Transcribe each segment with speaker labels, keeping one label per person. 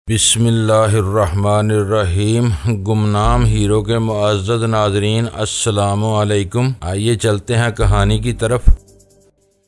Speaker 1: बिस्मिल्लाहिर्रहमानिर्रहीम। गुमनाम हीरो के मुअज़्ज़ज़ नाज़रीन, अस्सलामु अलैकुम। आइए चलते हैं कहानी की तरफ।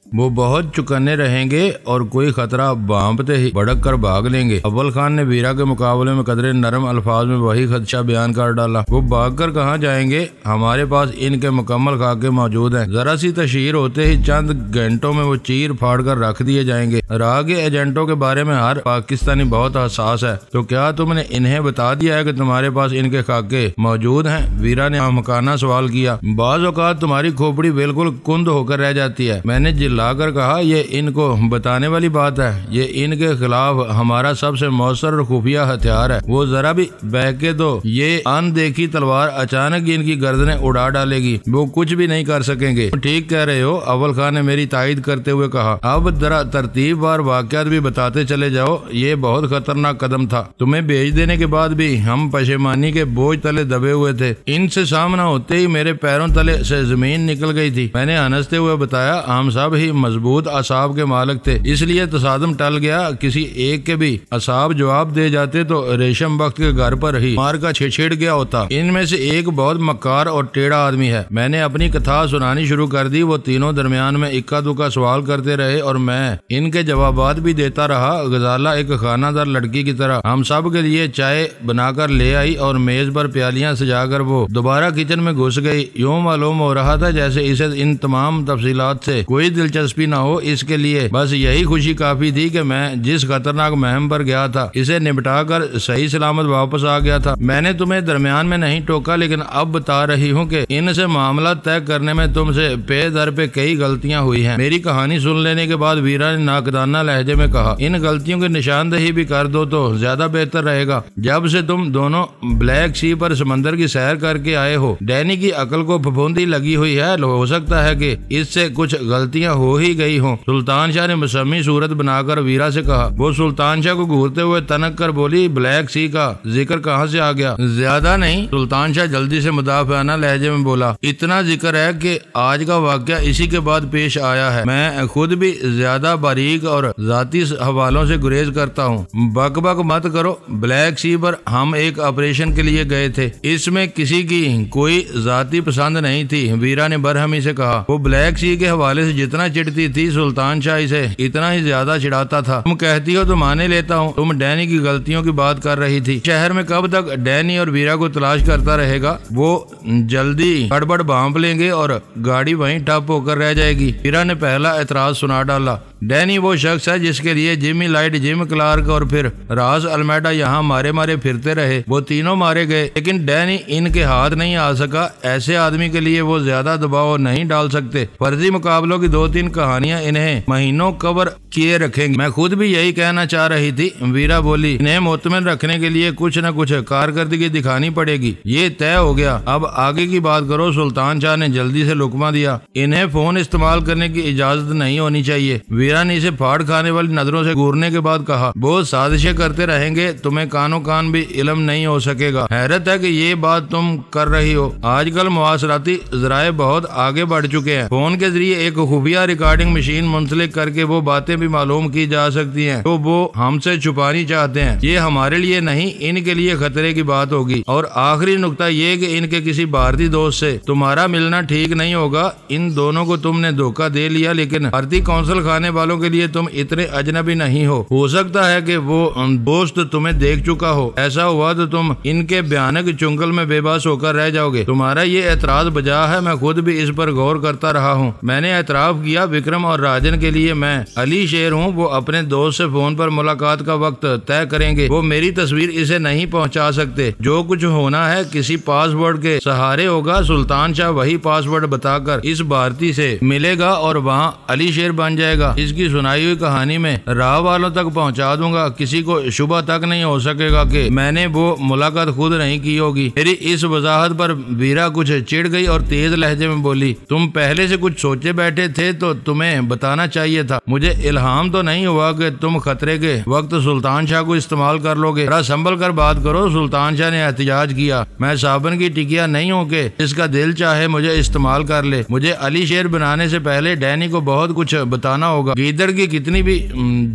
Speaker 1: वो बहुत चौकन्ने रहेंगे और कोई खतरा भांपते ही भड़क कर भाग लेंगे। अव्वल खान ने वीरा के मुकाबले में कदरे नरम अल्फाज में वही खदशा बयान कर डाला। वो भाग कर कहाँ जाएंगे, हमारे पास इनके मुकम्मल खाके मौजूद हैं। जरा सी तशहीर होते ही चंद घंटों में वो चीर फाड़ कर रख दिए जाएंगे। राह के एजेंटों के बारे में हर पाकिस्तानी बहुत हसास है, तो क्या तुमने इन्हें बता दिया है कि तुम्हारे पास इनके खाके मौजूद हैं? वीरा ने आमकाना सवाल किया। बाज़ औक़ात तुम्हारी खोपड़ी बिल्कुल कुंद होकर रह जाती है। मैंने लाकर कहा, ये इनको बताने वाली बात है। ये इनके खिलाफ हमारा सबसे मौसर और खुफिया हथियार है। वो जरा भी बहके तो ये अनदेखी तलवार अचानक इनकी गर्दनें उड़ा डालेगी। वो कुछ भी नहीं कर सकेंगे। ठीक कह रहे हो, अव्वल खान ने मेरी तायद करते हुए कहा। अब जरा तरतीबवार वाकयात भी बताते चले जाओ। ये बहुत खतरनाक कदम था। तुम्हें भेज देने के बाद भी हम पशेमानी के बोझ तले दबे हुए थे। इनसे सामना होते ही मेरे पैरों तले से जमीन निकल गई थी। मैंने हंसते हुए बताया, हम सब ही मजबूत असाब के मालिक थे, इसलिए तसादम टल गया। किसी एक के भी असाब जवाब दे जाते तो रेशम वक्त के घर पर ही मार का छिड़ गया होता। इनमें से एक बहुत मक्कार और टेढ़ा आदमी है। मैंने अपनी कथा सुनानी शुरू कर दी। वो तीनों दरमियान में इक्का दुक्का सवाल करते रहे और मैं इनके जवाबात भी देता रहा। गजाला एक खानादार लड़की की तरह हम सब के लिए चाय बनाकर ले आई और मेज पर प्यालियां सजाकर वो दोबारा किचन में घुस गई। यूं मालूम हो रहा था जैसे इसे इन तमाम तफसीलात से कोई दिलचस्पी न हो। इसके लिए बस यही खुशी काफी थी कि मैं जिस खतरनाक मुहिम पर गया था इसे निपटा कर सही सलामत वापस आ गया था। मैंने तुम्हें दरमियान में नहीं टोका, लेकिन अब बता रही हूँ कि इनसे मामला तय करने में तुमसे पे दर पे कई गलतियां हुई हैं। मेरी कहानी सुन लेने के बाद वीरा ने नाकदाना लहजे में कहा, इन गलतियों की निशानदेही भी कर दो तो ज्यादा बेहतर रहेगा। जब से तुम दोनों ब्लैक सी पर समंदर की सैर करके आए हो, डैनी की अकल को फफूंदी लगी हुई है। हो सकता है कि इससे कुछ गलतियां हो ही गई हो। सुल्तान शाह ने मसमी सूरत बनाकर वीरा से कहा। वो सुल्तान शाह को घूरते हुए तनक कर बोली, ब्लैक सी का जिक्र कहाँ से आ गया? ज्यादा नहीं, सुल्तान शाह जल्दी से मुदाफियाना लहजे में बोला। इतना जिक्र है कि आज का वाकया इसी के बाद पेश आया है। मैं खुद भी ज्यादा बारीक और जाती हवालों से गुरेज करता हूँ। बक बक मत करो। ब्लैक सी पर हम एक ऑपरेशन के लिए गए थे। इसमें किसी की कोई जाती पसंद नहीं थी, वीरा ने बरहमी से कहा। वो ब्लैक सी के हवाले से जितना चिढ़ती थी, सुल्तान शाह से इतना ही ज्यादा चिढ़ाता था। तुम कहती हो तो माने लेता हूँ, तुम डैनी की गलतियों की बात कर रही थी। शहर में कब तक डैनी और वीरा को तलाश करता रहेगा? वो जल्दी गड़बड़ भांप लेंगे और गाड़ी वहीं ठप होकर रह जाएगी। वीरा ने पहला एतराज सुना डाला। डैनी वो शख्स है जिसके लिए जिमी लाइट, जिम क्लार्क और फिर राज अल्मेडा यहाँ मारे मारे फिरते रहे। वो तीनों मारे गए, लेकिन डैनी इनके हाथ नहीं आ सका। ऐसे आदमी के लिए वो ज्यादा दबाव नहीं डाल सकते। फर्जी मुकाबलों की 2-3 कहानियां इन्हें महीनों कवर किए रखेंगे। मैं खुद भी यही कहना चाह रही थी, वीरा बोली। इन्हें मुतमिन रखने के लिए कुछ न कुछ कारकर्दगी दिखानी पड़ेगी। ये तय हो गया, अब आगे की बात करो। सुल्तान शाह ने जल्दी से लुकमा दिया। इन्हें फोन इस्तेमाल करने की इजाजत नहीं होनी चाहिए। वीरा ने इसे फाड़ खाने वाली नजरों से घूरने के बाद कहा, बहुत साजिशें करते रहेंगे, तुम्हें कानो कान भी इल्म नहीं हो सकेगा। हैरत है कि ये बात तुम कर रही हो। आजकल मुआसराती जराए बहुत आगे बढ़ चुके हैं। फोन के जरिए एक खुफिया रिकॉर्डिंग मशीन मुंसलिक करके वो बातें भी मालूम की जा सकती हैं तो वो हमसे छुपानी चाहते हैं। ये हमारे लिए नहीं, इनके लिए खतरे की बात होगी। और आखिरी नुकता ये कि इनके किसी भारतीय दोस्त से तुम्हारा मिलना ठीक नहीं होगा। इन दोनों को तुमने धोखा दे लिया, लेकिन भारतीय कौंसल खाने वालों के लिए तुम इतने अजनबी नहीं हो सकता है कि वो दोस्त तुम्हें देख चुका हो। ऐसा हुआ तो तुम इनके भयानक चुंगल में बेबस होकर रह जाओगे। तुम्हारा ये एतराज बजा है। मैं खुद भी इस पर गौर करता रहा हूँ। मैंने एतराफ किया, विक्रम और राजन के लिए मैं अली शेर हूँ। वो अपने दोस्त से फोन पर मुलाकात का वक्त तय करेंगे। वो मेरी तस्वीर इसे नहीं पहुँचा सकते। जो कुछ होना है किसी पासवर्ड के सहारे होगा। सुल्तान शाह वही पासवर्ड बताकर इस भारतीय से मिलेगा और वहाँ अली शेर बन जाएगा। इसकी सुनाई हुई कहानी में राह वालों तक पहुंचा दूंगा। किसी को शुबा तक नहीं हो सकेगा कि मैंने वो मुलाकात खुद नहीं की होगी। मेरी इस वजाहत पर वीरा कुछ चिढ़ गई और तेज लहजे में बोली, तुम पहले से कुछ सोचे बैठे थे तो तुम्हें बताना चाहिए था। मुझे इल्हाम तो नहीं हुआ कि तुम खतरे के वक्त सुल्तान शाह को इस्तेमाल कर लोगे। जरा संभल कर बात करो। सुल्तान शाह ने एहतिजाज किया। मैं साबन की टिकिया नहीं हूँ कि इसका दिल चाहे मुझे इस्तेमाल कर ले। मुझे अली शेर बनाने से पहले डैनी को बहुत कुछ बताना होगा। होगा। गीदड़ की कितनी भी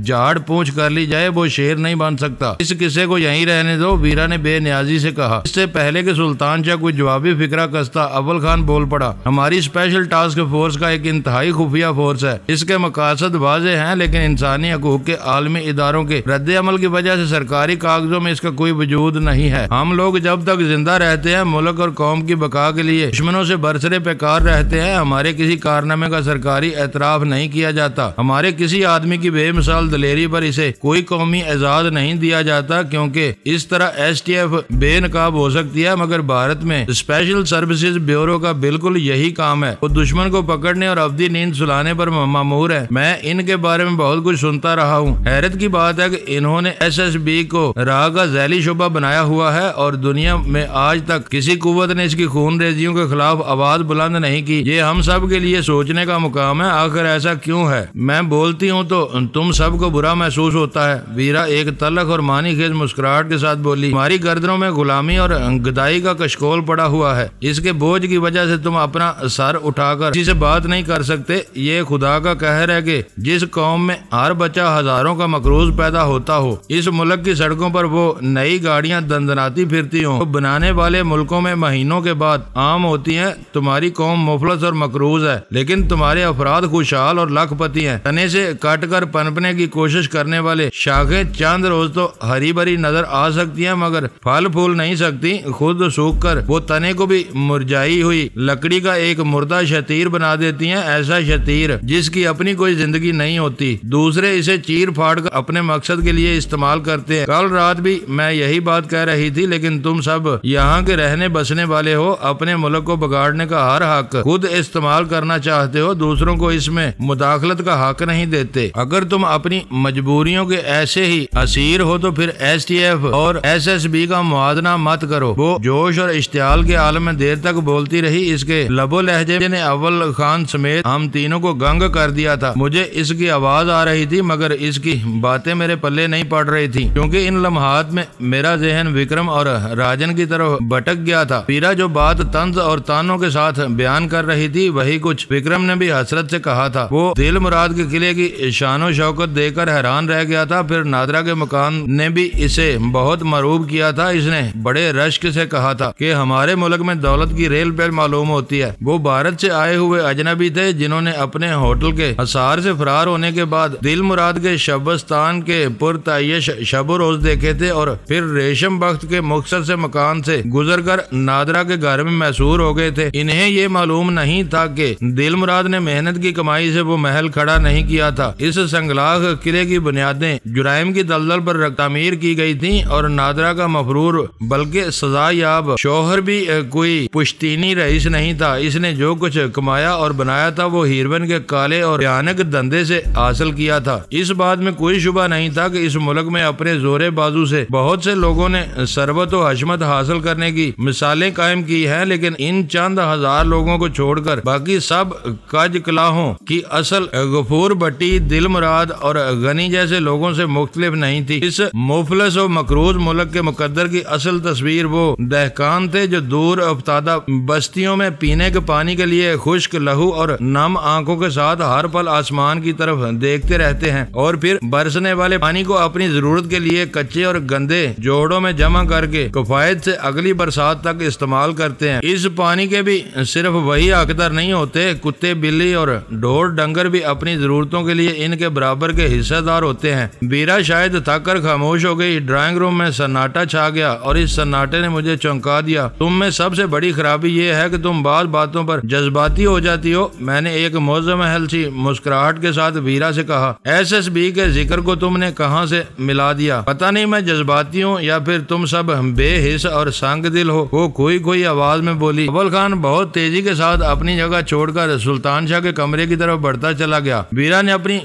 Speaker 1: झाड़ पूंछ कर ली जाए वो शेर नहीं बन सकता। इस किस्से को यहीं रहने दो, वीरा ने बेनियाजी से कहा। इससे पहले कि सुल्तान शाह कोई जवाबी फिक्रा कसता, अव्वल खान बोल पड़ा। हमारी स्पेशल टास्क फोर्स का एक इंतहाई खुफिया फोर्स है। इसके मकासद वाज़े हैं, लेकिन इंसानी हकूक के आलमी इदारों के रद्द अमल की वजह से सरकारी कागजों में इसका कोई वजूद नहीं है। हम लोग जब तक जिंदा रहते हैं मुल्क और कौम की बका के लिए दुश्मनों से बरसरे बेकार रहते हैं। हमारे किसी कारनामे का सरकारी एतराफ नहीं किया जाता। हमारे किसी आदमी की बेमिसाल दलेरी पर इसे कोई कौमी एजाज नहीं दिया जाता, क्योंकि इस तरह STF बेनकाब हो सकती है। मगर भारत में स्पेशल सर्विसेज ब्यूरो का बिल्कुल यही काम है। वो दुश्मन को पकड़ने और अवधि नींद सुलाने पर मामूर है। मैं इनके बारे में बहुत कुछ सुनता रहा हूँ। हैरत की बात है कि इन्होंने SSB को राह का झैली शुबा बनाया हुआ है और दुनिया में आज तक किसी कुव्वत ने इसकी खून रेजियों के खिलाफ आवाज बुलंद नहीं की। ये हम सब के लिए सोचने का मुकाम है, आखिर ऐसा क्यों है? मैं बोलती हूँ तो तुम सबको बुरा महसूस होता है। वीरा एक तलख और मानी खेज मुस्कुराहट के साथ बोली, हमारी गर्दनों में गुलामी और गदाई का कशकोल पड़ा हुआ है। इसके बोझ की वजह से तुम अपना सर उठाकर किसी से बात नहीं कर सकते। ये खुदा का कहर है कि जिस कौम में हर बच्चा हजारों का मकरूज पैदा होता हो, इस मुल्क की सड़कों पर वो नई गाड़ियां दंदनाती फिरती हो, तो बनाने वाले मुल्कों में महीनों के बाद आम होती हैं। तुम्हारी कौम मुफलस और मकरूज है, लेकिन तुम्हारे अफराद खुशहाल और लखपति हैं। तने से काट कर पनपने की कोशिश करने वाले शाखें चंद रोज तो हरी भरी नजर आ सकती हैं, मगर फल फूल नहीं सकती। खुद सूख कर वो तने को भी मुरझाई हुई लकड़ी का एक मुर्दा शतीर बना देती हैं। ऐसा शतीर जिसकी अपनी कोई जिंदगी नहीं होती, दूसरे इसे चीर फाड़ कर अपने मकसद के लिए इस्तेमाल करते हैं। कल रात भी मैं यही बात कह रही थी, लेकिन तुम सब यहाँ के रहने बसने वाले हो, अपने मुल्क को बिगाड़ने का हर हक खुद इस्तेमाल करना चाहते हो, दूसरों को इसमें मुदाखलत का हक नहीं देते। अगर तुम अपनी मजबूरियों के ऐसे ही असीर हो तो फिर STF और SSB का मुआवजा मत करो। वो जोश और इश्तियाल के आलम में देर तक बोलती रही। इसके लबो लहजे ने अव्वल खान समेत हम तीनों को गंग कर दिया था। मुझे इसकी आवाज आ रही थी, मगर इसकी बातें मेरे पल्ले नहीं पड़ रही थी, क्योंकि इन लम्हात में मेरा जहन विक्रम और राजन की तरफ भटक गया था। वीरा जो बात तंज और तानों के साथ बयान कर रही थी, वही कुछ विक्रम ने भी हसरत से कहा था। वो दिल मुराद के किले की शानो शौकत देखकर हैरान रह गया था। फिर नादरा के मकान ने भी इसे बहुत मरूब किया था। इसने बड़े रश्क से कहा था कि हमारे मुल्क में दौलत की रेल पे मालूम होती है। वो भारत से आए हुए अजनबी थे, जिन्होंने अपने होटल के हसार से फरार होने के बाद दिल मुराद के शबस्तान के पुरतायश शबो रोज देखे थे और फिर रेशम बख्त के मुख्तर से मकान से गुजरकर नादरा के घर में मैसूर हो गए थे। इन्हें ये मालूम नहीं था कि दिल मुराद ने मेहनत की कमाई से वो महल खड़ा नहीं किया था। इस संगलाख किले की बुनियादें जुराइम की दलदल पर तामीर की गई थी और नादरा का मफरूर बल्कि सजा याब शोहर भी कोई पुश्तीनी रईस नहीं था। इसने जो कुछ कमाया और बनाया था वो हीरवन के काले और भयानक धंधे से हासिल किया था। इस बात में कोई शुबा नहीं था कि इस मुल्क में अपने जोरे बाजू से बहुत से लोगों ने सरबत और हशमत हासिल करने की मिसालें कायम की हैं, लेकिन इन चंद हजार लोगों को छोड़कर बाकी सब काज कलाहों की असल गफूर भट्टी, दिल मुराद और गनी जैसे लोगों से मुख्तलिफ नहीं थी। इस मुफलस और मकरूज मुल्क के मुकद्दर की असल तस्वीर वो दहकान थे जो दूर अफ्तादा बस्तियों में पीने के पानी के लिए खुश्क लहू और नम आंखों के साथ हर पल आसमान की तरफ देखते रहते हैं और फिर बरसने वाले पानी को अपनी जरूरत के लिए कच्चे और गंदे जोड़ों में जमा करके किफायत से अगली बरसात तक इस्तेमाल करते हैं। इस पानी के भी सिर्फ वही हकदार नहीं होते, कुत्ते, बिल्ली और ढोर डंगर भी अपनी जरूरतों के लिए इनके बराबर के हिस्सेदार होते हैं। वीरा शायद थक कर खामोश हो गई। ड्राइंग रूम में सन्नाटा छा गया और इस सन्नाटे ने मुझे चौंका दिया। तुम में सबसे बड़ी खराबी ये है कि तुम बात बातों पर जज्बाती हो जाती हो। मैंने एक मौजमहल सी मुस्कुराहट के साथ वीरा से कहा, SSB के जिक्र को तुमने कहां से मिला दिया? पता नहीं मैं जज्बाती हूँ या फिर तुम सब बेहिस और संग दिल हो। वो खोई आवाज में बोली। अव्वल खान बहुत तेजी के साथ अपनी जगह छोड़कर सुल्तान शाह के कमरे की तरफ बढ़ता चला गया। वीरा ने अपनी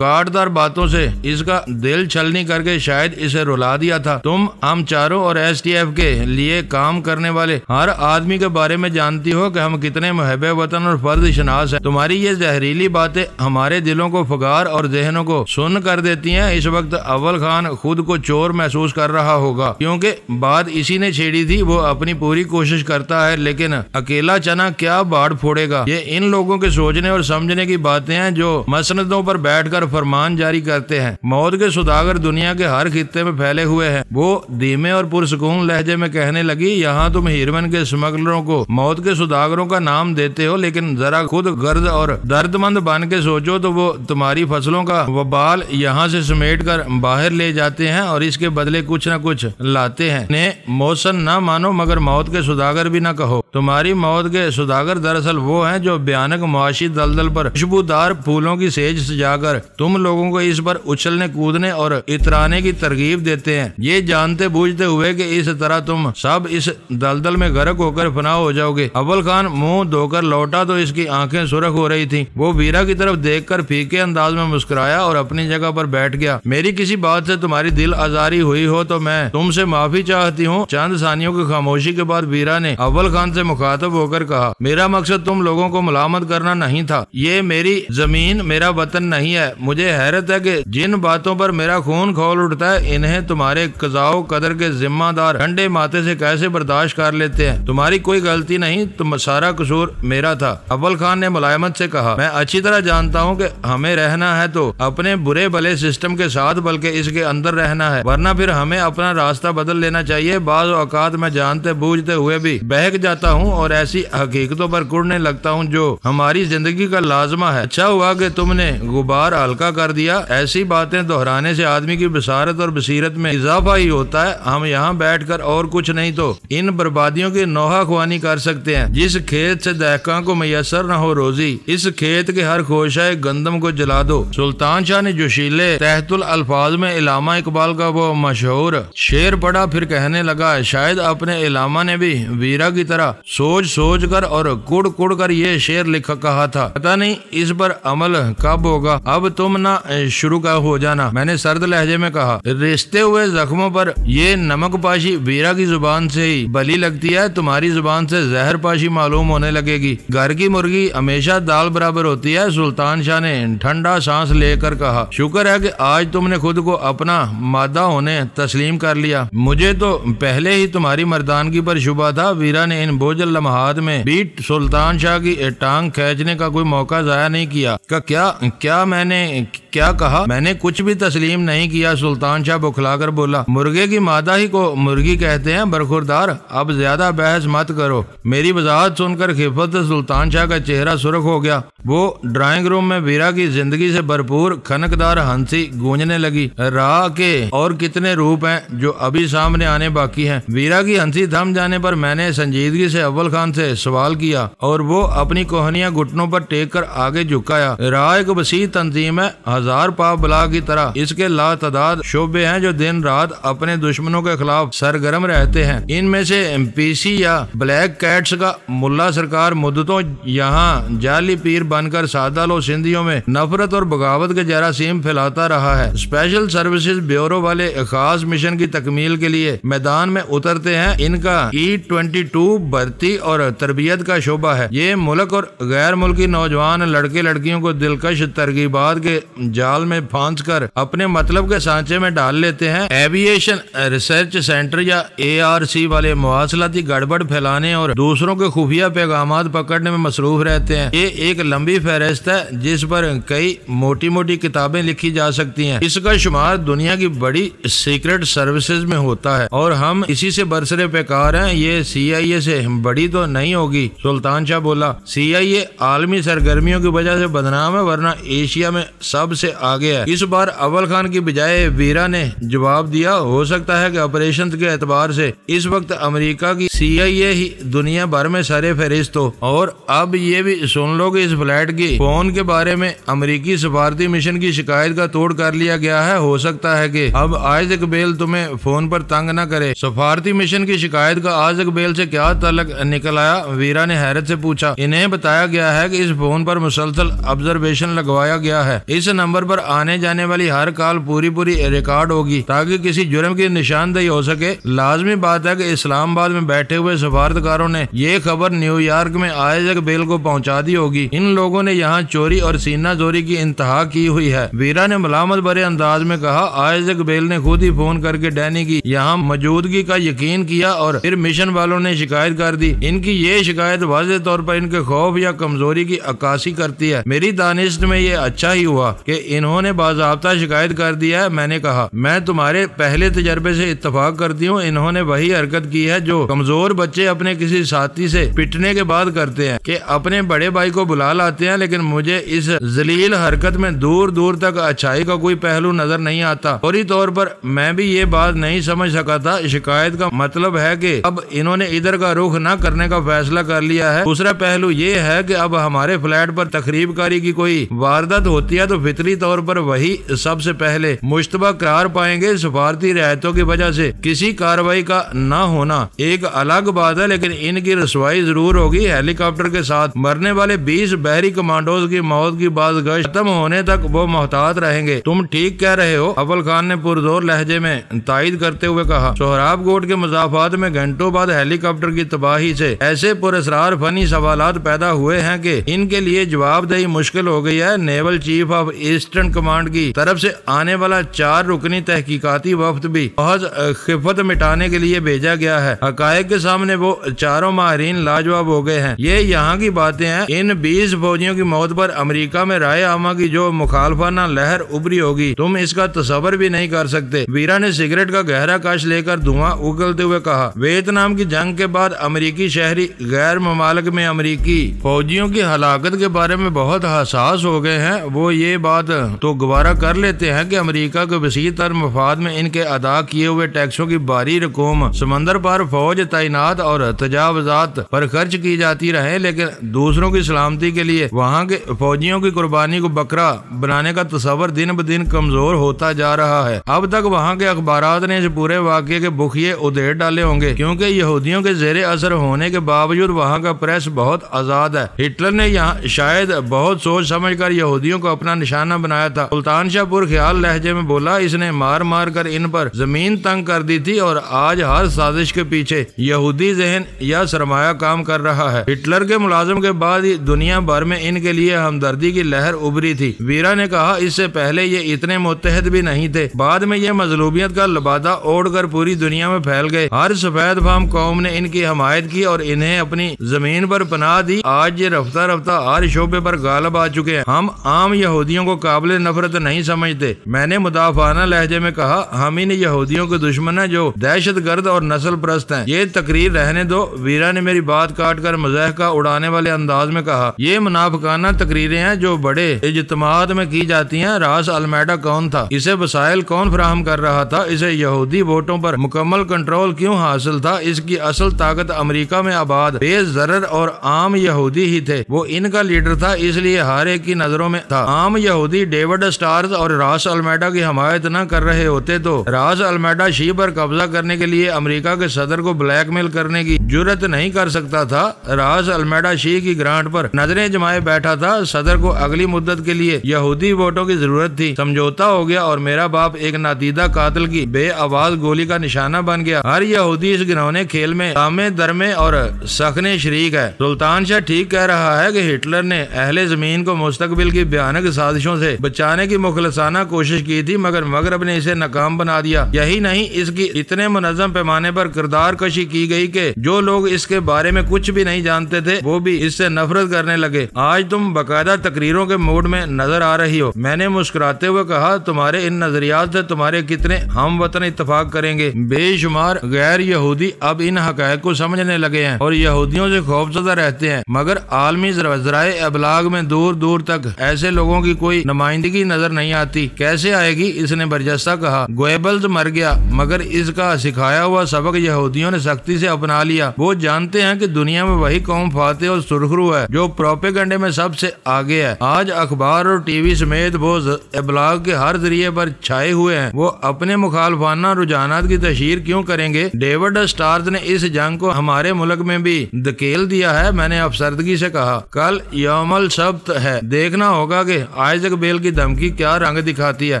Speaker 1: काटदार बातों से इसका दिल छलनी करके शायद इसे रुला दिया था। तुम हम चारों और STF के लिए काम करने वाले हर आदमी के बारे में जानती हो कि हम कितने मुहब्बे वतन और फर्ज शनास हैं। तुम्हारी ये जहरीली बातें हमारे दिलों को फगार और जहनों को सुन्न कर देती हैं। इस वक्त अव्वल खान खुद को चोर महसूस कर रहा होगा, क्योंकि बात इसी ने छेड़ी थी। वो अपनी पूरी कोशिश करता है, लेकिन अकेला चना क्या बाढ़ फोड़ेगा। ये इन लोगों के सोचने और समझने की बातें हैं जो मसनदों पर बैठकर फरमान जारी करते हैं। मौत के सौदागर दुनिया के हर खित्ते में फैले हुए हैं। वो धीमे और पुरसकून लहजे में कहने लगी, यहाँ तुम हीरोइन के स्मगलरों को मौत के सौदागरों का नाम देते हो, लेकिन जरा खुद गर्द और दर्दमंद बन के सोचो तो वो तुम्हारी फसलों का वबाल यहाँ से समेट कर बाहर ले जाते हैं और इसके बदले कुछ न कुछ लाते हैं। ने मौसन न मानो मगर मौत के सौदागर भी न कहो। तुम्हारी मौत के सौदागर दरअसल वो हैं जो भयानक मुआशी दलदल पर खुशबूदार फूलों की सेज सजाकर तुम लोगों को इस पर उछलने कूदने और इतराने की तरगीब देते हैं, ये जानते बूझते हुए कि इस तरह तुम सब इस दलदल में गर्क होकर फना हो जाओगे। अव्वल खान मुंह धोकर लौटा तो इसकी आंखें सुर्ख हो रही थी। वो वीरा की तरफ देखकर फीके अंदाज में मुस्कुराया और अपनी जगह पर बैठ गया। मेरी किसी बात से तुम्हारी दिल आजारी हुई हो तो मैं तुमसे माफी चाहती हूँ। चंद सानियों की खामोशी के बाद वीरा ने अव्वल खान से मुखातब होकर कहा, मेरा मकसद तुम लोगों को मुलामत करना नहीं था। ये मेरी जमीन मेरा वतन नहीं है। मुझे हैरत है कि जिन बातों पर मेरा खून खौल उठता है इन्हें तुम्हारे कजाओ कदर के जिम्मेदार ठंडे माथे से कैसे बर्दाश्त कर लेते हैं। तुम्हारी कोई गलती नहीं, तुम सारा कसूर मेरा था। अव्वल खान ने मुलायमत से कहा, मैं अच्छी तरह जानता हूँ कि हमें रहना है तो अपने बुरे भले सिस्टम के साथ बल्कि इसके अंदर रहना है, वरना फिर हमें अपना रास्ता बदल लेना चाहिए। बाज़ औकात मैं जानते बूझते हुए भी बहक जाता हूँ और ऐसी हकीकतों पर कुड़ने लगता हूँ जो हमारी जिंदगी का लाजमा है। अच्छा हुआ कि तुमने गुबार हल्का कर दिया। ऐसी बातें दोहराने से आदमी की बसारत और बसीरत में इजाफा ही होता है। हम यहाँ बैठकर और कुछ नहीं तो इन बर्बादियों की नोहा खुआनी कर सकते हैं। जिस खेत से दहका को मैसर न हो रोजी, इस खेत के हर खोशाए गंदम को जला दो। सुल्तान शाह ने जोशीले तहतुल अल्फाज में इलामा इकबाल का वो मशहूर शेर पढ़ा, फिर कहने लगा, शायद अपने इलामा ने भी वीरा की तरह सोच सोच कर और कुड़ कुड़ कर ये शेर लिखा कहा था। पता नहीं इस पर अमल कब होगा। अब तुम ना शुरू का हो जाना, मैंने सर्द लहजे में कहा। रिश्ते हुए जख्मों पर ये नमक पाशी वीरा की जुबान से ही बली लगती है, तुम्हारी जुबान से जहर पाशी मालूम होने लगेगी। घर की मुर्गी हमेशा दाल बराबर होती है। सुल्तान शाह ने ठंडा सांस लेकर कहा, शुक्र है कि आज तुमने खुद को अपना मादा होने तस्लीम कर लिया। मुझे तो पहले ही तुम्हारी मर्दानगी पर शुबा था। वीरा ने इन बोझल लम्हात में भी सुल्तान शाह की टांग खींचने का कोई मौका जाया नहीं किया। क्या मैंने क्या कहा? मैंने कुछ भी तस्लीम नहीं किया। सुल्तान शाह बुखलाकर बोला, मुर्गे की मादा ही को मुर्गी कहते हैं बरखुरदार। अब ज्यादा बहस मत करो। मेरी वजाहत सुनकर खिफत से सुल्तान शाह का चेहरा सुर्ख हो गया। वो ड्राइंग रूम में वीरा की जिंदगी से भरपूर खनकदार हंसी गूंजने लगी। राह के और कितने रूप हैं जो अभी सामने आने बाकी हैं। वीरा की हंसी थम जाने पर मैंने संजीदगी से अव्वल खान से सवाल किया और वो अपनी कोहनियां घुटनों पर टेक कर आगे झुकाया। राह एक वसी तंजीम है, हजार पाव बला की तरह इसके लातादाद शोबे हैं जो दिन रात अपने दुश्मनों के खिलाफ सरगर्म रहते हैं। इनमें से पीसी या ब्लैक कैट्स का मुल्ला सरकार मुद्दतों यहाँ जाली पीर बनकर सादा लो सिंधियों में नफरत और बगावत के जरासीम फैलाता रहा है। स्पेशल सर्विसेज ब्यूरो वाले खास मिशन की तकमील के लिए मैदान में उतरते हैं। इनका E-22 भर्ती और तरबियत का शोबा है। ये मुल्क और गैर मुल्की नौजवान लड़के लड़कियों को दिलकश तरगीबात के जाल में फांस कर अपने मतलब के सांचे में डाल लेते हैं। एविएशन रिसर्च सेंटर या ARC वाले मुवासलाती गड़बड़ फैलाने और दूसरों के खुफिया पैगामात पकड़ने में मसरूफ रहते हैं। ये एक लंबी फहरिस्त है जिस पर कई मोटी मोटी किताबें लिखी जा सकती हैं। इसका शुमार दुनिया की बड़ी सीक्रेट सर्विसेज में होता है और हम इसी से बरसरे बेकार हैं। ये CIA से बड़ी तो नहीं होगी। सुल्तान शाह बोला, CIA आलमी सरगर्मियों की वजह से बदनाम है, वरना एशिया में सबसे आगे है। इस बार अव्वल खान की बजाय वीरा ने जवाब दिया, हो सकता है कि ऑपरेशन के एतबार से इस वक्त अमेरिका की CIA ही दुनिया भर में सरे फहरिस्त हो। और अब ये भी सुन लो कि इस फ्लैट की फोन के बारे में अमेरिकी सफारती मिशन की शिकायत का तोड़ कर लिया गया है। हो सकता है कि अब आइजक बेल तुम्हें फोन पर तंग न करे। सफारती मिशन की शिकायत का आइजक बेल से क्या तल्लुक निकल आया? वीरा ने हैरत से पूछा। इन्हें बताया गया है कि इस फोन पर मुसलसल ऑब्जर्वेशन लगवाया गया है। इस नंबर पर आने जाने वाली हर कॉल पूरी रिकॉर्ड होगी ताकि किसी जुर्म की निशानदेही हो सके। लाजमी बात है कि इस्लामाबाद में बैठे हुए सफारतकारों ने ये खबर न्यूयॉर्क में आइजैक बेल को पहुंचा दी होगी। इन लोगों ने यहाँ चोरी और सीना जोरी की इंतहा की हुई है। वीरा ने मलामत भरे अंदाज में कहा, आइजैक बेल ने खुद ही फोन करके डैनी की यहाँ मौजूदगी का यकीन किया और फिर मिशन वालों ने शिकायत कर दी। इनकी ये शिकायत वाज़ेह तौर पर इनके खौफ या कमजोरी की अक्कासी करती है। मेरी दानिश में ये अच्छा ही हुआ कि इन्होंने बाज़ाब्ता शिकायत कर दिया है। मैंने कहा, मैं तुम्हारे पहले तजर्बे से इत्तफाक करती हूँ। इन्होंने वही हरकत की है जो कमजोर बच्चे अपने किसी साथी से पिटने के बाद करते हैं कि अपने बड़े भाई को बुला लाते हैं। लेकिन मुझे इस जलील हरकत में दूर दूर तक अच्छाई का कोई पहलू नजर नहीं आता। फौरी तौर पर मैं भी ये बात नहीं समझ सका था। शिकायत का मतलब है कि अब इन्होंने इधर का रुख न करने का फैसला कर लिया है। दूसरा पहलू ये है कि अब हमारे फ्लैट पर तकरीबकारी की कोई वारदात होती है तो फितरी तौर पर वही सबसे पहले मुश्तबा करार पाएंगे। सफारती रियायतों की वजह से किसी कार्रवाई का न होना एक अलग बात है, लेकिन इनकी रसवाई जरूर होगी। हेलीकॉप्टर के साथ मरने वाले 20 बहरी कमांडोज की मौत की बात खत्म होने तक वो मोहतात रहेंगे। तुम ठीक कह रहे हो, अव्वल खान ने पुरजोर लहजे में तायद करते हुए कहा। सोहराब कोट के मुजाफात में घंटों बाद हेलीकॉप्टर की तबाही से ऐसे पुरस्रार फनी सवालात पैदा हुए हैं कि इनके लिए जवाबदेही मुश्किल हो गई है। Naval chief of eastern command की तरफ से आने वाला 4 रुकनी तहकीकाती वफ्द भी बहुत खिफत मिटाने के लिए भेजा गया है। हकायक के सामने वो चारों माहिरीन लाजवाब हो गए हैं। ये यहाँ की बातें हैं। इन 20 फौजियों की मौत पर अमेरिका में राय आमा की जो मुखालफाना लहर उभरी होगी, तुम इसका तस्वर भी नहीं कर सकते। वीरा ने सिगरेट का गहरा कश लेकर धुआं उगलते हुए कहा, वियतनाम की जंग के बाद अमेरिकी शहरी गैर ममालिक में अमेरिकी फौजियों की हलाकत के बारे में बहुत हसास हो गए हैं। वो ये बात तो गवारा कर लेते हैं कि अमेरिका के वसी तर मफाद में इनके अदा किए हुए टैक्सों की भारी रकूम समंदर पर फौज तैनात और तजावजात पर खर्च की जाती रहे, लेकिन दूसरों की सलामती के लिए वहाँ के फौजियों की कुर्बानी को बकरा बनाने का तस्वर दिन ब दिन कमजोर होता जा रहा है। अब तक वहाँ के अखबारात ने इस पूरे वाक़े के बुखिए उधेड़ डाले होंगे, क्योंकि यहूदियों के जेरे असर होने के बावजूद वहाँ का प्रेस बहुत आजाद है। हिटलर ने यहाँ शायद बहुत सोच समझकर यहूदियों को अपना निशाना बनाया था। सुल्तान शाह पुरख्याल लहजे में बोला, इसने मार मार कर इन पर जमीन तंग कर दी थी और आज हर साजिश के पीछे यहूदी जहन या सरमाया काम कर रहा है। हिटलर के मुलाजिम के बाद ही दुनिया भर में इनके लिए हमदर्दी की लहर उभरी थी। वीरा ने कहा, इससे पहले ये इतने मुत्तहद भी नहीं थे। बाद में ये मजलूबियत का लबादा ओढ़कर पूरी दुनिया में फैल गए। हर सफेद फाम कौम ने इनकी हमायत की और इन्हें अपनी जमीन पर पनाह दी। आज ये रफ्ता रफ्ता हर शोबे पर गालिब आ चुके हैं। हम आम यहूदियों को काबिल नफरत नहीं समझते। मैंने मुदाफाना लहजे में कहा, हम इन यहूदियों के दुश्मन है जो दहशत गर्द और नस्ल परस्त हैं। ये तकरीर रहने दो। वीरा ने मेरी बात काट कर मजाक का उड़ाने वाले अंदाज में कहा, ये मुनाफिकाना तकरीरें हैं जो बड़े इज्तिमात में की जाती हैं। रास अलमैडा कौन था? इसे वसाइल कौन फराहम कर रहा था? इसे यहूदी वोटों पर मुकम्मल कंट्रोल क्यों हासिल था? इसकी असल ताकत अमेरिका में आबाद बेज़रर और आम यहूदी ही थे। वो इनका लीडर था, इसलिए हर एक की नजरों में था। आम यहूदी डेविड स्टार्स और रास अलमैडा की हमायत न कर रहे होते तो रास अलमैडा शी पर कब्जा करने के लिए अमेरिका के सदर को ब्लैकमेल करने की जुर्रत नहीं कर सकता था। रास अलमैडा शी की ग्रांट पर नजरें जमाए बैठा था। सदर को अगली मुद्दत के लिए यहूदी वोटों की जरूरत थी। समझौता हो गया और मेरा बाप एक नादीदा कातिल की बे आवाज गोली का निशाना बन गया। हर यहूदी इस घिनौने खेल में तामे दरमे और सखने शरीक है। सुल्तान शाह ठीक कह रहा है कि हिटलर ने अहले जमीन को मुस्तकबिल की भयानक साजिशों से बचाने की मुखलसाना कोशिश की थी, मगर मगरब ने इसे नाकाम बना दिया। यही नहीं, इसकी इतने मुनज़्ज़म पैमाने पर किरदार कशी की गई कि जो लोग इसके बारे में कुछ भी नहीं जानते थे वो भी इससे नफरत करने लगे। आज तुम बाकायदा तकरीरों के मूड में नजर आ रही हो। मैंने मुस्कुराते हुए कहा, तुम्हारे इन नजरियात से तुम्हारे कितने हम वतन इत्तफाक करेंगे। बेशुमार गैर यहूदी अब इन हकायक को समझने लगे हैं और यहूदियों से खौफजदा रहते हैं, मगर आलमी ज़राए अबलाग में दूर दूर तक ऐसे लोगों की कोई नुमाइंदगी नजर नहीं आती। कैसे आएगी? इसने बरजस्ता कहा। गोएबल्स मर गया, मगर इसका सिखाया हुआ सबक यहूदियों ने सख्ती से अपना लिया। वो जानते हैं कि दुनिया में वही कौम फाते और सुरखरू है जो प्रोपेगंडे में सबसे आगे है। आज अखबार और टीवी समेत वो अबलाग के हर जरिए पर छाए हुए हैं। वो अपने मुखालफाना रुझानात की तशहीर क्यों करेंगे? डेविड स्टार्स ने इस जंग को हमारे मुल्क में भी धकेल दिया है। मैंने अफसरदगी से कहा, कल यौमल सब्त है, देखना होगा कि आइजैक बेल की धमकी क्या रंग दिखाती है।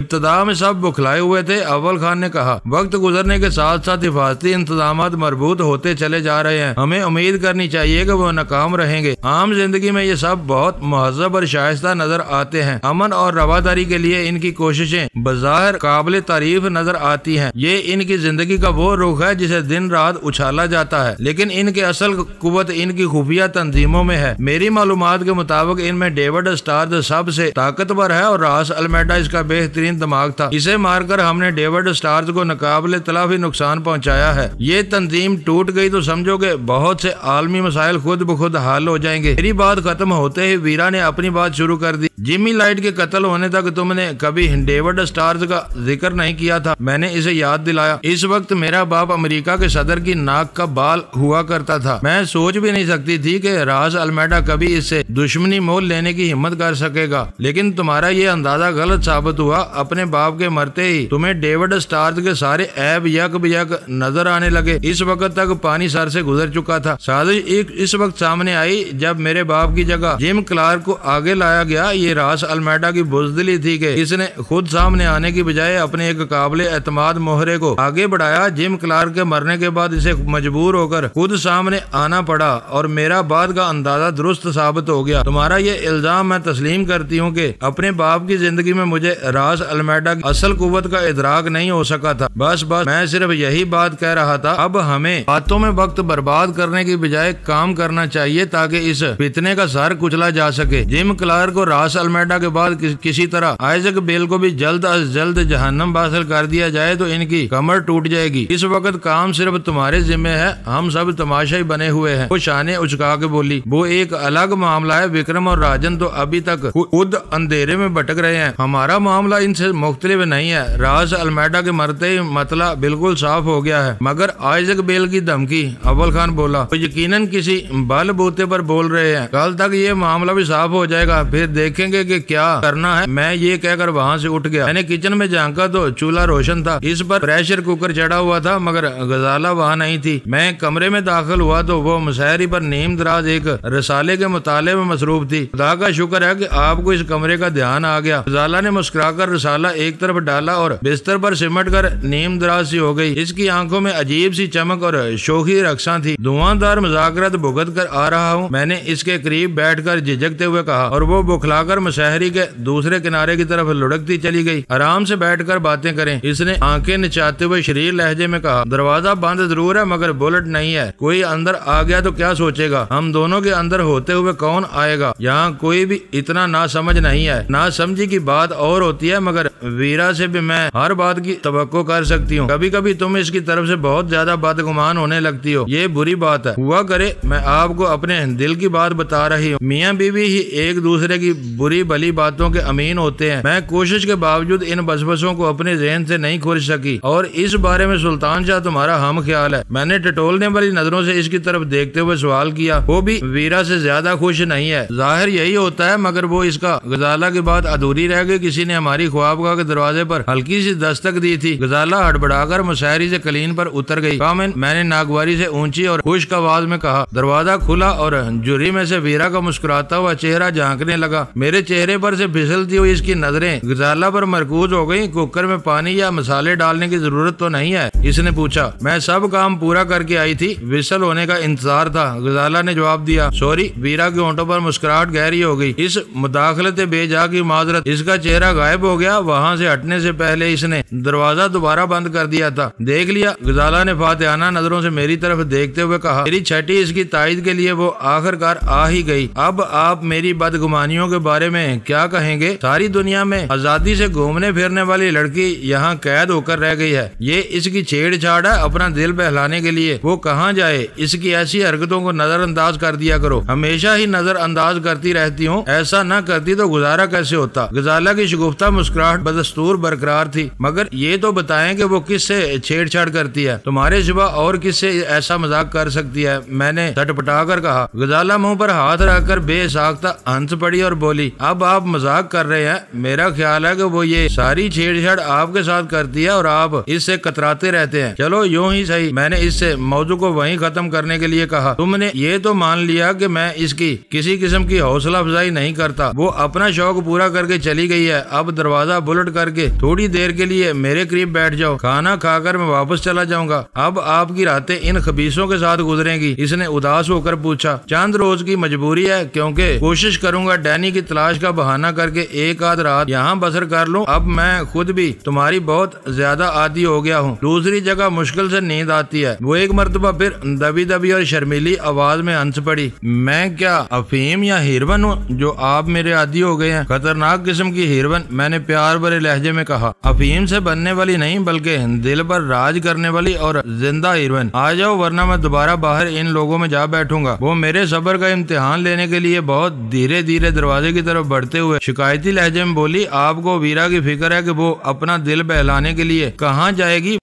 Speaker 1: इब्तदा में सब बुखलाए हुए थे। अव्वल खान ने कहा, वक्त गुजरने के साथ साथ हिफाजती इंतजाम मजबूत होते चले जा रहे हैं। हमें उम्मीद करनी चाहिए कि वो नाकाम रहेंगे। आम जिंदगी में ये सब बहुत महज़ब और शाइस्ता नजर आते हैं। अमन और रवादारी के लिए इनकी कोशिशें बज़ाहिर काबिल तारीफ नजर आती हैं। ये इनकी जिंदगी का वो रुख है जिसे दिन रात उछाला जाता है, लेकिन इनके असल कुव्वत इनकी खुफिया तंजीमों में है। मेरी मालूमात के मुताबिक इनमें डेविड स्टार्ज सबसे ताकतवर है और रास अल्मेडा इसका बेहतरीन दिमाग था। इसे मारकर हमने डेविड स्टार्ज को नाकाबिले तलाफी नुकसान पहुंचाया है। ये तंजीम टूट गई तो समझोगे बहुत से आलमी मसाइल खुद ब खुद हल हो जाएंगे। मेरी बात खत्म होते ही वीरा ने अपनी बात शुरू कर दी। जिमी लाइट के कत्ल होने तक तुमने कभी डेविड स्टार्ज का जिक्र नहीं किया था। मैंने इसे याद दिलाया। इस वक्त मेरा बाप अमेरिका के सदर की नाक का बाल हुआ करता था। मैं सोच भी नहीं सकती थी कि रास अल्मेडा कभी इससे दुश्मनी मोल लेने की हिम्मत कर सकेगा, लेकिन तुम्हारा ये अंदाजा गलत साबित हुआ। अपने बाप के मरते ही तुम्हें डेविड स्टार्ज के सारे ऐब यक बियक नजर आने लगे। इस वक्त तक पानी सर से गुजर चुका था। साजिश इस वक्त सामने आई जब मेरे बाप की जगह जिम क्लार्क को आगे लाया गया। ये रास अल्मेडा की बुज़दिली थी कि इसने खुद सामने आने की बजाय अपने एक काबिले एतमाद मोहरे को आगे बढ़ाया। जिम क्लार्क के मरने के बाद इसे मजबूर होकर खुद सामने आना पड़ा और मेरा बात का अंदाजा दुरुस्त साबित हो गया। तुम्हारा ये इल्जाम मैं तस्लीम करती हूँ कि अपने बाप की जिंदगी में मुझे रास अल्मेडा की असल कुव्वत का इदराक नहीं हो सका था। बस मैं सिर्फ यही बात कह रहा था। अब हमें बातों में वक्त बर्बाद करने की बजाय काम करना चाहिए ताकि इस फितने का सर कुचला जा सके। जिम क्लार्क को रास अल्मेडा के बाद किसी तरह आइजक बेल को भी जल्द अज जल्द जहन्नम हासिल कर दिया जाए तो इनकी कमर टूट जाएगी। इस वक्त काम सिर्फ तुम्हारे जिम्मे है। हम सब तमाशाई बने हुए हैं। वो शाने उचका के बोली, वो एक अलग मामला है। विक्रम और राजन तो अभी तक खुद अंधेरे में भटक रहे हैं। हमारा मामला इनसे मुख्तलिफ नहीं है। रास अल्मेडा के मरते ही मतला बिल्कुल साफ हो गया है। मगर आइजक बेल की धमकी, अव्वल खान बोला, तो यकीनन किसी बल बूते पर बोल रहे हैं। कल तक ये मामला भी साफ हो जाएगा, फिर देखेंगे कि क्या करना है। मैं ये कहकर वहाँ से उठ गया। मैंने किचन में झांका तो चूल्हा रोशन था। इस पर प्रेशर कुकर चढ़ा हुआ था, मगर गजाला वहाँ नहीं थी। मैं कमरे में दाखिल हुआ तो वो मुसहरी पर नीम दराज एक रसाले के मुताले में मसरूफ थी। खुदा का शुक्र है कि आपको इस कमरे का ध्यान आ गया। गजाला ने मुस्कुराकर रसाला एक तरफ डाला और बिस्तर पर सिमट कर नीम दराज सी हो गई। इसकी आंखों में अजीब सी चमक और शोखी रक्षा थी। धुआंधार मुज़ाकरत भुगत कर आ रहा हूँ, मैंने इसके करीब बैठकर झिझकते हुए कहा, और वो बुखलाकर मुसहरी के दूसरे किनारे की तरफ लुढ़कती चली गई। आराम से बैठकर बातें करें, इसने आंखें निचाते हुए शरीर लहजे में कहा। दरवाजा बंद जरूर है मगर बुलेट नहीं है। कोई अंदर आ गया तो क्या सोचेगा? हम दोनों के अंदर होते हुए कौन आएगा? यहाँ कोई भी इतना ना समझ नहीं है। ना समझी की बात और होती है, मगर वीरा से भी मैं हर बात की तवक्को कर सकती हूँ। कभी कभी तुम इसकी तरफ से बहुत ज्यादा बदगुमान होने लगती हो। ये बुरी बात है। हुआ करे मैं आपको अपने दिल की बात बता रही हूँ। मियाँ बीवी ही एक दूसरे की बुरी भली बातों के अमीन होते हैं। मैं कोशिश के बावजूद इन बसबसों को अपने ज़हन से नहीं खोज सकी, और इस बारे में सुल्तान शाह तुम्हारा हम ख्याल है। मैंने टटोलने वाली नजरों से इसकी तरफ देखते हुए सवाल किया। वो भी वीरा से ज्यादा खुश नहीं है। जाहिर यही होता है, मगर वो इसका गजाला की बात अधूरी रह गई। किसी ने हमारी ख्वाबगाह के दरवाजे पर हल्की सी दस्तक दी थी। गजाला हड़बड़ाकर मुसहरी से कलीन पर उतर गई। मैंने नागवारी से ऊंची और खुश्क आवाज में कहा। दरवाजा खुला और जुरी में से वीरा का मुस्कुराता हुआ चेहरा झांकने लगा। मेरे चेहरे पर से फिसलती हुई इसकी नजरें गजाला पर मरकूज हो गई। कुकर में पानी या मसाले डालने की जरूरत तो नहीं है? इसने पूछा। मैं सब काम पूरा करके आई थी, विसल होने का इंतजार था, गजाला ने जवाब दिया। सॉरी। वीरा के होंठों पर मुस्कुराहट गहरी हो गई। इस मुदाखलत बेजा की माजरत। इसका चेहरा गायब हो गया। वहाँ से हटने से पहले इसने दरवाजा दोबारा बंद कर दिया था। देख लिया? गजाला ने फातिहाना नजरों से मेरी तरफ देखते हुए कहा। मेरी छठी इसकी तायद के लिए वो आखिरकार आ ही गई। अब आप मेरी बदगुमानियों के बारे में क्या कहेंगे? सारी दुनिया में आजादी से घूमने फिरने वाली लड़की यहाँ कैद होकर रह गई है। ये इसकी छेड़छाड़ है अपना दिल बहलाने के लिए। वो कहाँ जाए? इसकी ऐसी हरकतों को नजरअंदाज कर दिया करो। हमेशा ही नजरअंदाज करती रहती हूँ। ऐसा न करती तो गुजारा कैसे होता? गजाला की शगुफ्ता मुस्कुराहट बदस्तूर बरकरार थी। मगर ये तो बताएं कि वो किससे छेड़छाड़ करती है? तुम्हारे सिवा और किससे ऐसा मजाक कर सकती है? मैंने झटपटा कर कहा। गजाला मुंह पर हाथ रखकर बेसाख्ता हंस पड़ी और बोली, अब आप मजाक कर रहे हैं? मेरा ख्याल है कि वो ये सारी छेड़छाड़ आपके साथ करती है और आप इससे कतराते रहते हैं। चलो यूं ही सही। मैंने इससे मौजू को वहीं खत्म करने के लिए कहा। तुमने ये तो मान लिया कि मैं इसकी किसी किस्म की हौसला अफजाई नहीं करता। वो अपना शौक पूरा करके चली गई है। अब दरवाजा बुलेट करके थोड़ी देर के लिए मेरे करीब बैठ जाओ, खाना खाकर मैं वापस चला जाऊंगा। अब आपकी रातें इन खबीसों के साथ गुजरेंगी। इसने उदास होकर पूछा। चंद रोज की मजबूरी है, क्योंकि कोशिश करूंगा डैनी की तलाश का बहाना करके एक आध रात यहाँ बसर कर लूं। अब मैं खुद भी तुम्हारी बहुत ज्यादा आदी हो गया हूँ। दूसरी जगह मुश्किल से नींद आती है। वो एक मर्तबा फिर दबी दबी और शर्मीली आवाज में हंस पड़ी। मैं क्या अफीम या हीरोइन हूँ जो आप मेरे आदी हो गए हैं? खतरनाक किस्म की हीरोइन, मैंने प्यार भरे लहजे में कहा। अफीम से बनने वाली नहीं, बल्कि दिल पर राज करने वाली और जिंदा हीरोइन। आ जाओ, वरना मैं दोबारा बाहर इन लोगों में जा बैठूंगा। वो मेरे सब्र का इम्तिहान लेने के लिए बहुत धीरे धीरे दरवाजे की तरफ बढ़ते हुए शिकायती लहजे में बोली। आपको वीरा की फिक्र है कि वो अपना दिल बहलाने के लिए कहाँ जाएगी?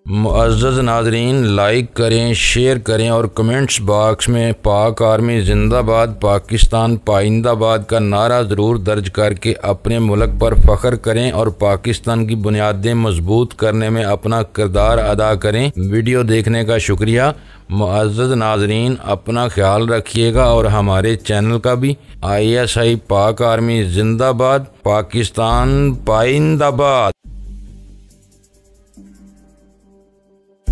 Speaker 1: मुअज़्ज़ज़ नाज़रीन, लाइक करें, शेयर करें और कमेंट्स बॉक्स में पाक आर्मी जिंदाबाद, पाकिस्तान पाइंदाबाद का नारा ज़रूर दर्ज करके अपने मुल्क पर फ़ख्र करें और पाकिस्तान की बुनियादें मजबूत करने में अपना किरदार अदा करें। वीडियो देखने का शुक्रिया। मुअज़्ज़ज़ नाज़रीन, अपना ख्याल रखिएगा और हमारे चैनल का भी। ISI पाक आर्मी जिंदाबाद, पाकिस्तान पाइंदाबाद।